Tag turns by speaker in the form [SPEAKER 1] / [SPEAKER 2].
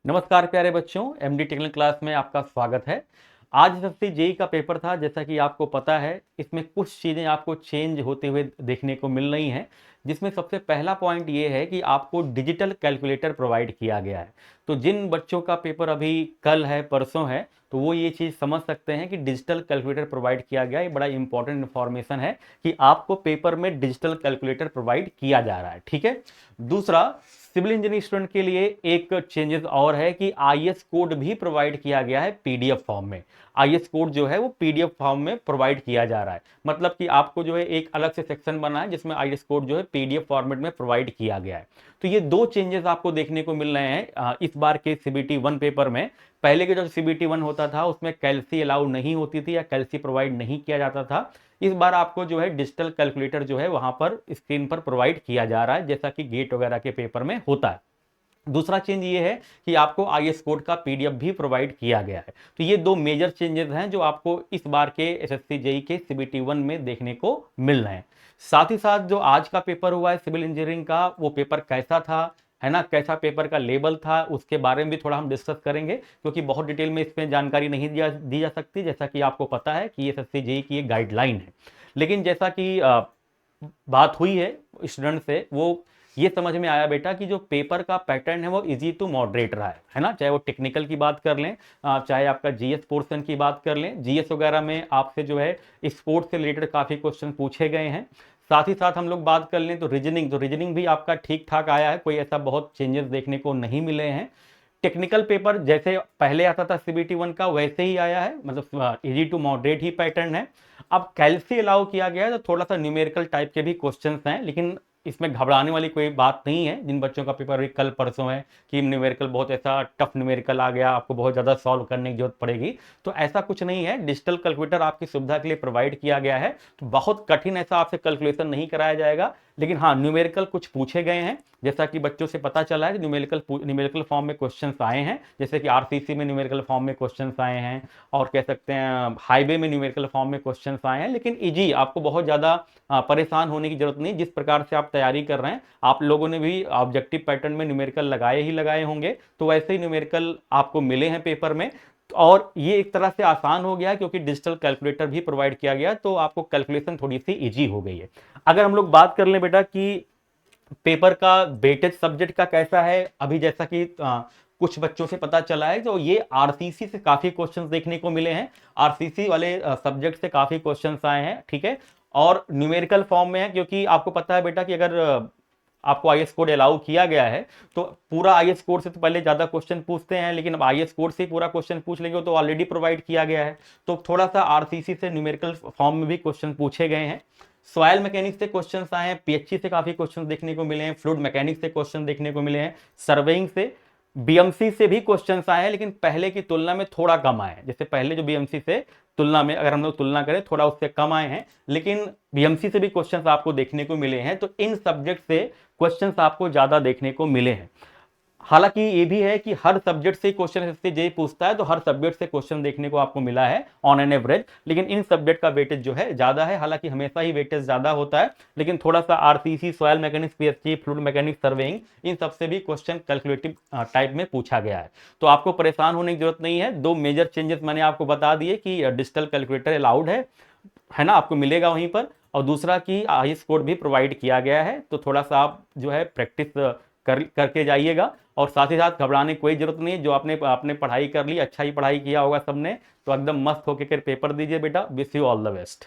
[SPEAKER 1] नमस्कार प्यारे बच्चों, एमडी टेक्निकल क्लास में आपका स्वागत है। आज एसएससी जेई का पेपर था। जैसा कि आपको पता है, इसमें कुछ चीज़ें आपको चेंज होते हुए देखने को मिल रही हैं, जिसमें सबसे पहला पॉइंट ये है कि आपको डिजिटल कैलकुलेटर प्रोवाइड किया गया है। तो जिन बच्चों का पेपर अभी कल है, परसों है, तो वो ये चीज़ समझ सकते हैं कि डिजिटल कैलकुलेटर प्रोवाइड किया गया। ये बड़ा इंपॉर्टेंट इन्फॉर्मेशन है कि आपको पेपर में डिजिटल कैलकुलेटर प्रोवाइड किया जा रहा है। ठीक है। दूसरा, सिविल इंजीनियरिंग स्टूडेंट के लिए एक चेंजेस और है कि आईएस कोड भी प्रोवाइड किया गया है पीडीएफ फॉर्म में। आईएस कोड जो है वो पीडीएफ फॉर्म में प्रोवाइड किया जा रहा है। मतलब कि आपको जो है एक अलग से सेक्शन बना है जिसमें आईएस कोड जो है पीडीएफ फॉर्मेट में प्रोवाइड किया गया है। तो ये दो चेंजेस आपको देखने को मिल रहे हैं इस बार के सीबीटी 1 पेपर में। पहले के जो सीबीटी 1 होता था उसमें कैल्सी अलाउ नहीं होती थी या कैल्सी प्रोवाइड नहीं किया जाता था। इस बार आपको जो है डिजिटल कैलकुलेटर जो है वहां पर स्क्रीन पर प्रोवाइड किया जा रहा है, जैसा कि गेट वगैरह के पेपर में होता है। दूसरा चेंज ये है कि आपको आईएस कोड का पीडीएफ भी प्रोवाइड किया गया है। तो ये दो मेजर चेंजेस हैं जो आपको इस बार के एसएससी जेई के सीबीटी 1 में देखने को मिल रहे हैं। साथ ही साथ जो आज का पेपर हुआ है सिविल इंजीनियरिंग का, वो पेपर कैसा था, है ना, कैसा पेपर का लेवल था, उसके बारे में भी थोड़ा हम डिस्कस करेंगे, क्योंकि बहुत डिटेल में इसमें जानकारी नहीं दी जा सकती। जैसा कि आपको पता है कि एसएससी जेई की एक गाइडलाइन है। लेकिन जैसा कि बात हुई है स्टूडेंट से, वो ये समझ में आया बेटा कि जो पेपर का पैटर्न है वो इजी टू मॉडरेट रहा है ना। चाहे वो टेक्निकल की बात कर लें, चाहे आपका जीएस पोर्शन की बात कर लें। जीएस वगैरह में आपसे जो है स्पोर्ट्स से रिलेटेड काफ़ी क्वेश्चन पूछे गए हैं। साथ ही साथ हम लोग बात कर लें तो रीजनिंग भी आपका ठीक ठाक आया है, कोई ऐसा बहुत चेंजेस देखने को नहीं मिले हैं। टेक्निकल पेपर जैसे पहले आता था सीबीटी 1 का वैसे ही आया है, मतलब इजी टू मॉडरेट ही पैटर्न है। अब कैल्सी अलाउ किया गया है तो थोड़ा सा न्यूमेरिकल टाइप के भी क्वेश्चंस हैं, लेकिन इसमें घबराने वाली कोई बात नहीं है। जिन बच्चों का पेपर कल परसों है कि न्यूमेरिकल बहुत ऐसा टफ न्यूमेरिकल आ गया, आपको बहुत ज़्यादा सॉल्व करने की जरूरत पड़ेगी, तो ऐसा कुछ नहीं है। डिजिटल कैलकुलेटर आपकी सुविधा के लिए प्रोवाइड किया गया है, तो बहुत कठिन ऐसा आपसे कैलकुलेशन नहीं कराया जाएगा। लेकिन हाँ, न्यूमेरिकल कुछ पूछे गए हैं, जैसा कि बच्चों से पता चला है। न्यूमेरिकल फॉर्म में क्वेश्चंस आए हैं, जैसे कि आरसीसी में न्यूमेरिकल फॉर्म में क्वेश्चंस आए हैं, और कह सकते हैं हाईवे में न्यूमेरिकल फॉर्म में क्वेश्चंस आए हैं। लेकिन इजी, आपको बहुत ज़्यादा परेशान होने की जरूरत नहीं। जिस प्रकार से आप तैयारी कर रहे हैं, आप लोगों ने भी ऑब्जेक्टिव पैटर्न में न्यूमेरिकल लगाए ही लगाए होंगे, तो वैसे ही न्यूमेरिकल आपको मिले हैं पेपर में। और ये एक तरह से आसान हो गया है क्योंकि डिजिटल कैलकुलेटर भी प्रोवाइड किया गया, तो आपको कैलकुलेशन थोड़ी सी इजी हो गई है। अगर हम लोग बात कर लें बेटा कि पेपर का वेटेज सब्जेक्ट का कैसा है, अभी जैसा कि कुछ बच्चों से पता चला है तो ये आरसीसी से काफी क्वेश्चंस देखने को मिले हैं। आरसीसी वाले सब्जेक्ट से काफी क्वेश्चंस आए हैं। ठीक है। और न्यूमेरिकल फॉर्म में है, क्योंकि आपको पता है बेटा कि अगर आपको आईएस कोड अलाउ किया गया है तो पूरा आईएस कोड से तो पहले ज्यादा क्वेश्चन पूछते हैं, लेकिन अब आईएस कोड से पूरा क्वेश्चन पूछ लेंगे तो ऑलरेडी प्रोवाइड किया गया है। तो थोड़ा सा आरसीसी से न्यूमेरिकल फॉर्म में भी क्वेश्चन पूछे गए हैं। सॉयल मैकेनिक्स से क्वेश्चंस आए हैं, पीएचई से काफी क्वेश्चंस देखने को मिले हैं, फ्लूइड मैकेनिक्स से क्वेश्चन देखने को मिले हैं, सर्वेइंग से, बीएमसी से भी क्वेश्चंस आए हैं, लेकिन पहले की तुलना में थोड़ा कम आए हैं। जैसे पहले जो बीएमसी से तुलना में अगर हम लोग तुलना करें, थोड़ा उससे कम आए हैं, लेकिन बीएमसी से भी क्वेश्चंस आपको देखने को मिले हैं। तो इन सब्जेक्ट से क्वेश्चंस आपको ज्यादा देखने को मिले हैं। हालांकि ये भी है कि हर सब्जेक्ट से क्वेश्चन एसएससी जेईई पूछता है, तो हर सब्जेक्ट से क्वेश्चन देखने को आपको मिला है ऑन एन एवरेज, लेकिन इन सब्जेक्ट का वेटेज जो है ज्यादा है। हालांकि हमेशा ही वेटेज ज्यादा होता है, लेकिन थोड़ा सा RCC, soil mechanics, PHE, fluid mechanics, surveying, इन सबसे भी क्वेश्चन कैलकुलेटिव टाइप में पूछा गया है। तो आपको परेशान होने की जरूरत नहीं है। दो मेजर चेंजेस मैंने आपको बता दिए कि डिजिटल कैलकुलेटर अलाउड है ना, आपको मिलेगा वहीं पर। और दूसरा कि आईएस कोड भी प्रोवाइड किया गया है, तो थोड़ा सा आप जो है प्रैक्टिस करके जाइएगा। और साथ ही साथ घबराने कोई जरूरत नहीं। जो आपने आपने पढ़ाई कर ली, अच्छा ही पढ़ाई किया होगा सबने, तो एकदम मस्त होकर पेपर दीजिए बेटा। Wish you all the best.